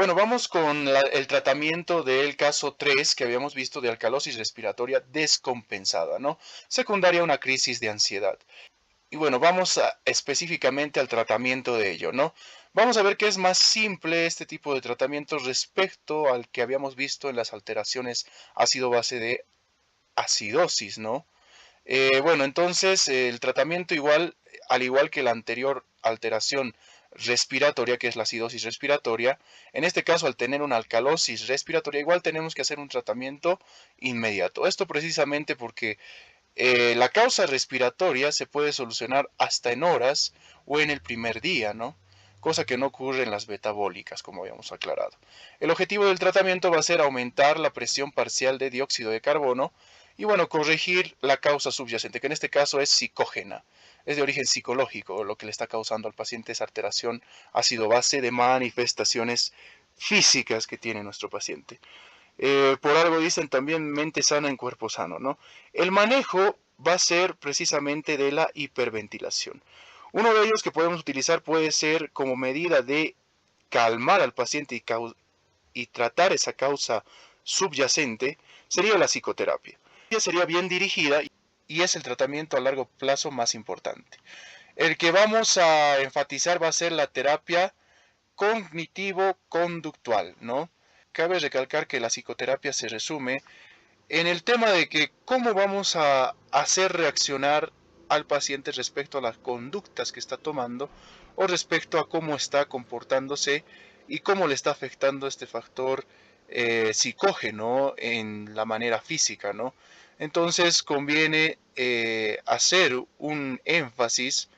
Bueno, vamos con el tratamiento del caso 3 que habíamos visto de alcalosis respiratoria descompensada, ¿no? Secundaria a una crisis de ansiedad. Y bueno, específicamente al tratamiento de ello, ¿no? Vamos a ver que es más simple este tipo de tratamiento respecto al que habíamos visto en las alteraciones ácido-base de acidosis, ¿no? Bueno, entonces el tratamiento igual, al igual que la anterior alteración respiratoria, que es la acidosis respiratoria, en este caso al tener una alcalosis respiratoria, igual tenemos que hacer un tratamiento inmediato. Esto precisamente porque la causa respiratoria se puede solucionar hasta en horas o en el primer día, ¿no? Cosa que no ocurre en las metabólicas, como habíamos aclarado. El objetivo del tratamiento va a ser aumentar la presión parcial de dióxido de carbono y, bueno, corregir la causa subyacente, que en este caso es psicógena. Es de origen psicológico, lo que le está causando al paciente esa alteración ácido-base de manifestaciones físicas que tiene nuestro paciente. Por algo dicen también mente sana en cuerpo sano, ¿no? El manejo va a ser precisamente de la hiperventilación. Uno de ellos que podemos utilizar puede ser como medida de calmar al paciente y tratar esa causa subyacente, sería la psicoterapia. Ella sería bien dirigida y es el tratamiento a largo plazo más importante. El que vamos a enfatizar va a ser la terapia cognitivo-conductual, ¿no? Cabe recalcar que la psicoterapia se resume en el tema de que cómo vamos a hacer reaccionar al paciente respecto a las conductas que está tomando o respecto a cómo está comportándose y cómo le está afectando este factor psicógeno en la manera física, ¿no? Entonces conviene hacer un énfasis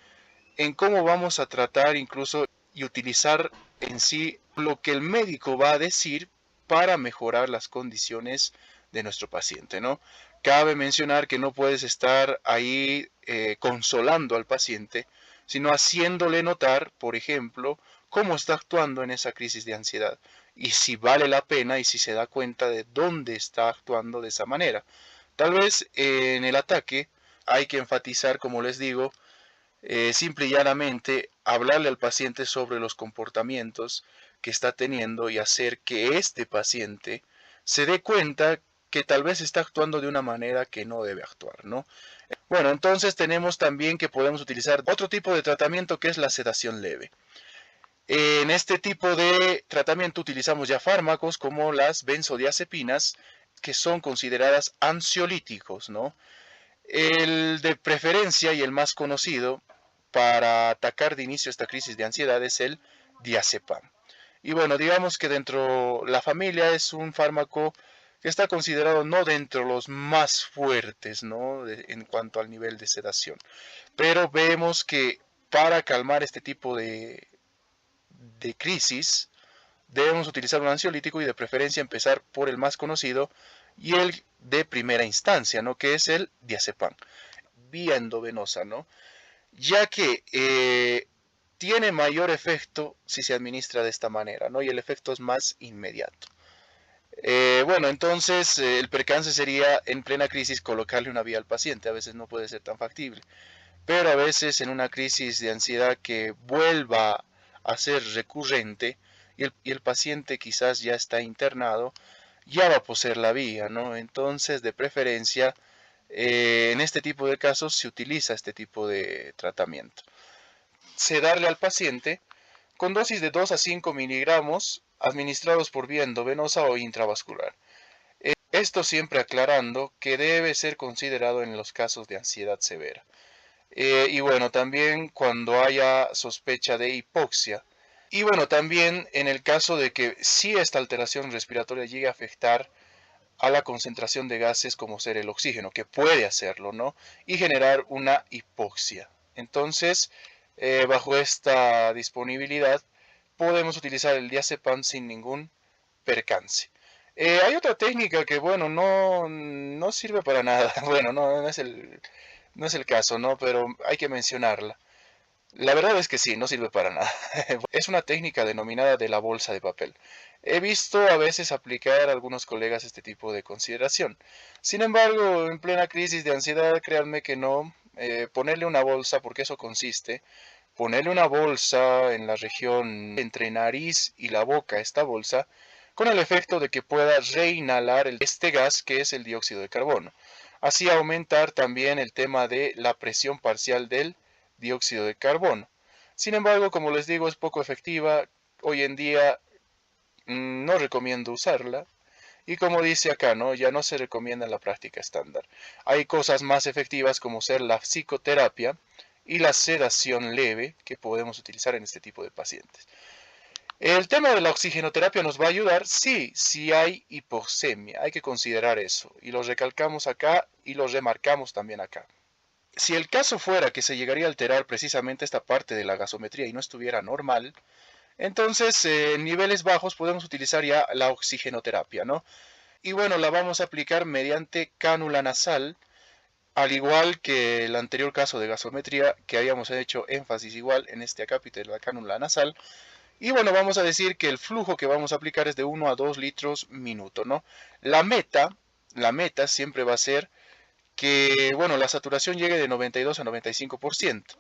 en cómo vamos a tratar incluso y utilizar en sí lo que el médico va a decir para mejorar las condiciones de nuestro paciente, ¿no? Cabe mencionar que no puedes estar ahí consolando al paciente, sino haciéndole notar, por ejemplo, cómo está actuando en esa crisis de ansiedad y si vale la pena y si se da cuenta de dónde está actuando de esa manera. Tal vez en el ataque hay que enfatizar, como les digo, simple y llanamente hablarle al paciente sobre los comportamientos que está teniendo y hacer que este paciente se dé cuenta que tal vez está actuando de una manera que no debe actuar, ¿no? Bueno, entonces tenemos también que podemos utilizar otro tipo de tratamiento que es la sedación leve. En este tipo de tratamiento utilizamos ya fármacos como las benzodiazepinas, que son consideradas ansiolíticos, ¿no? El de preferencia y el más conocido para atacar de inicio esta crisis de ansiedad es el diazepam. Y bueno, digamos que dentro de la familia es un fármaco que está considerado no dentro de los más fuertes, ¿no? En cuanto al nivel de sedación. Pero vemos que para calmar este tipo de crisis debemos utilizar un ansiolítico y de preferencia empezar por el más conocido y el de primera instancia, ¿no? Que es el diazepam, vía endovenosa, ¿no? Ya que tiene mayor efecto si se administra de esta manera, ¿no? Y el efecto es más inmediato. Bueno, entonces el percance sería en plena crisis colocarle una vía al paciente, a veces no puede ser tan factible, pero a veces en una crisis de ansiedad que vuelva a ser recurrente y el paciente quizás ya está internado, ya va a poseer la vía, ¿no? Entonces, de preferencia, en este tipo de casos se utiliza este tipo de tratamiento. Se darle al paciente con dosis de 2 a 5 miligramos administrados por vía endovenosa o intravascular. Esto siempre aclarando que debe ser considerado en los casos de ansiedad severa. Y bueno, también cuando haya sospecha de hipoxia. Y bueno, también en el caso de que si esta alteración respiratoria llegue a afectar a la concentración de gases como ser el oxígeno, que puede hacerlo, ¿no? Y generar una hipoxia. Entonces, bajo esta disponibilidad, podemos utilizar el diazepam sin ningún percance. Hay otra técnica que, bueno, no sirve para nada. Bueno, no es el caso, ¿no? Pero hay que mencionarla. La verdad es que sí, no sirve para nada. Es una técnica denominada de la bolsa de papel. He visto a veces aplicar a algunos colegas este tipo de consideración. Sin embargo, en plena crisis de ansiedad, créanme que no, ponerle una bolsa, porque eso consiste, ponerle una bolsa en la región entre nariz y la boca a esta bolsa, con el efecto de que pueda reinhalar este gas que es el dióxido de carbono. Así aumentar también el tema de la presión parcial del dióxido de carbono. Sin embargo, como les digo, es poco efectiva. Hoy en día no recomiendo usarla. Y como dice acá, ¿no? Ya no se recomienda en la práctica estándar. Hay cosas más efectivas como ser la psicoterapia y la sedación leve que podemos utilizar en este tipo de pacientes. El tema de la oxigenoterapia nos va a ayudar, sí, si hay hipoxemia, hay que considerar eso. Y lo recalcamos acá y lo remarcamos también acá. Si el caso fuera que se llegaría a alterar precisamente esta parte de la gasometría y no estuviera normal, entonces en niveles bajos podemos utilizar ya la oxigenoterapia, ¿no? Y bueno, la vamos a aplicar mediante cánula nasal, al igual que el anterior caso de gasometría que habíamos hecho énfasis igual en este acápite de la cánula nasal. Y bueno, vamos a decir que el flujo que vamos a aplicar es de 1 a 2 litros minuto, ¿no? La meta siempre va a ser que, bueno, la saturación llegue de 92 a 95%.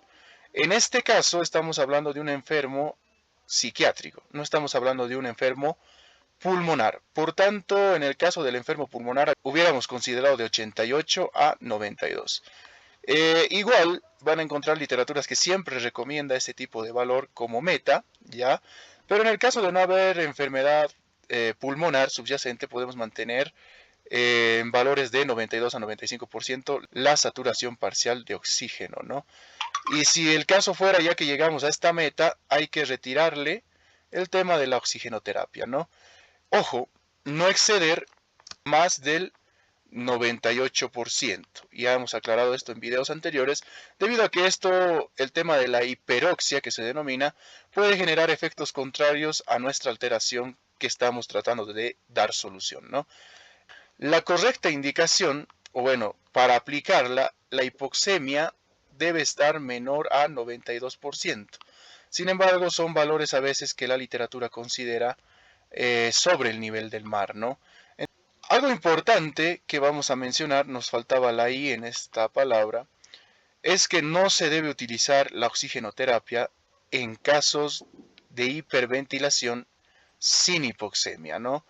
En este caso estamos hablando de un enfermo psiquiátrico, no estamos hablando de un enfermo pulmonar. Por tanto, en el caso del enfermo pulmonar, hubiéramos considerado de 88 a 92. Igual van a encontrar literaturas que siempre recomienda este tipo de valor como meta, ¿ya? Pero en el caso de no haber enfermedad pulmonar subyacente, podemos mantener en valores de 92 a 95% la saturación parcial de oxígeno, ¿no? Y si el caso fuera ya que llegamos a esta meta, hay que retirarle el tema de la oxigenoterapia, ¿no? Ojo, no exceder más del 98%. Ya hemos aclarado esto en videos anteriores, debido a que esto, el tema de la hiperoxia que se denomina, puede generar efectos contrarios a nuestra alteración que estamos tratando de dar solución, ¿no? La correcta indicación, o bueno, para aplicarla, la hipoxemia debe estar menor a 92%. Sin embargo, son valores a veces que la literatura considera sobre el nivel del mar, ¿no? Algo importante que vamos a mencionar, nos faltaba la I en esta palabra, es que no se debe utilizar la oxigenoterapia en casos de hiperventilación sin hipoxemia, ¿no?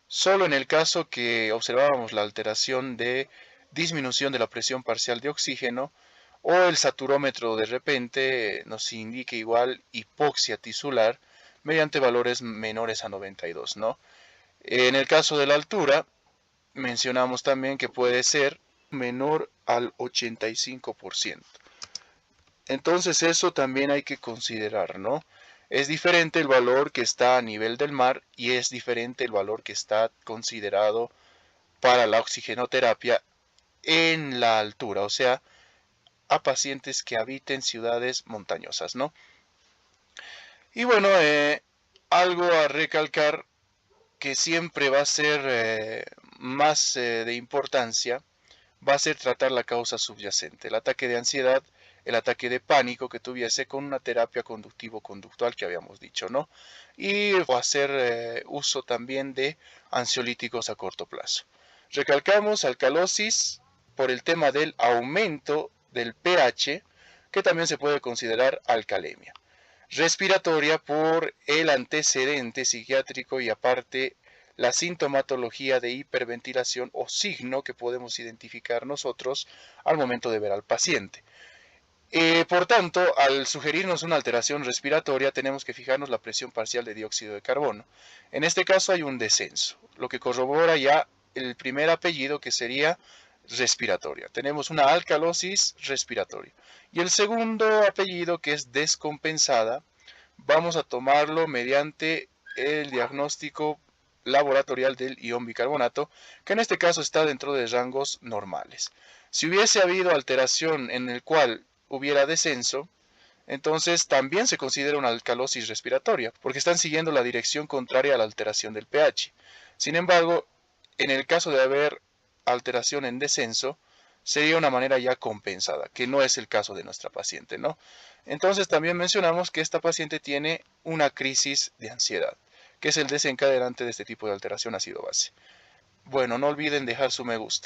Solo en el caso que observábamos la alteración de disminución de la presión parcial de oxígeno o el saturómetro de repente nos indique igual hipoxia tisular mediante valores menores a 92, ¿no? En el caso de la altura, mencionamos también que puede ser menor al 85%. Entonces eso también hay que considerar, ¿no? Es diferente el valor que está a nivel del mar y es diferente el valor que está considerado para la oxigenoterapia en la altura, o sea, a pacientes que habiten ciudades montañosas, ¿no? Y bueno, algo a recalcar que siempre va a ser más de importancia, va a ser tratar la causa subyacente, el ataque de ansiedad, el ataque de pánico que tuviese con una terapia conductivo-conductual que habíamos dicho, ¿no? Y hacer uso también de ansiolíticos a corto plazo. Recalcamos alcalosis por el tema del aumento del pH, que también se puede considerar alcalemia. Respiratoria por el antecedente psiquiátrico y aparte la sintomatología de hiperventilación o signo que podemos identificar nosotros al momento de ver al paciente. Por tanto, al sugerirnos una alteración respiratoria, tenemos que fijarnos la presión parcial de dióxido de carbono. En este caso hay un descenso, lo que corrobora ya el primer apellido que sería respiratoria. Tenemos una alcalosis respiratoria. Y el segundo apellido, que es descompensada, vamos a tomarlo mediante el diagnóstico laboratorial del ion bicarbonato, que en este caso está dentro de rangos normales. Si hubiese habido alteración en el cual hubiera descenso, entonces también se considera una alcalosis respiratoria, porque están siguiendo la dirección contraria a la alteración del pH. Sin embargo, en el caso de haber alteración en descenso, sería una manera ya compensada, que no es el caso de nuestra paciente, ¿no? Entonces también mencionamos que esta paciente tiene una crisis de ansiedad, que es el desencadenante de este tipo de alteración ácido-base. Bueno, no olviden dejar su me gusta.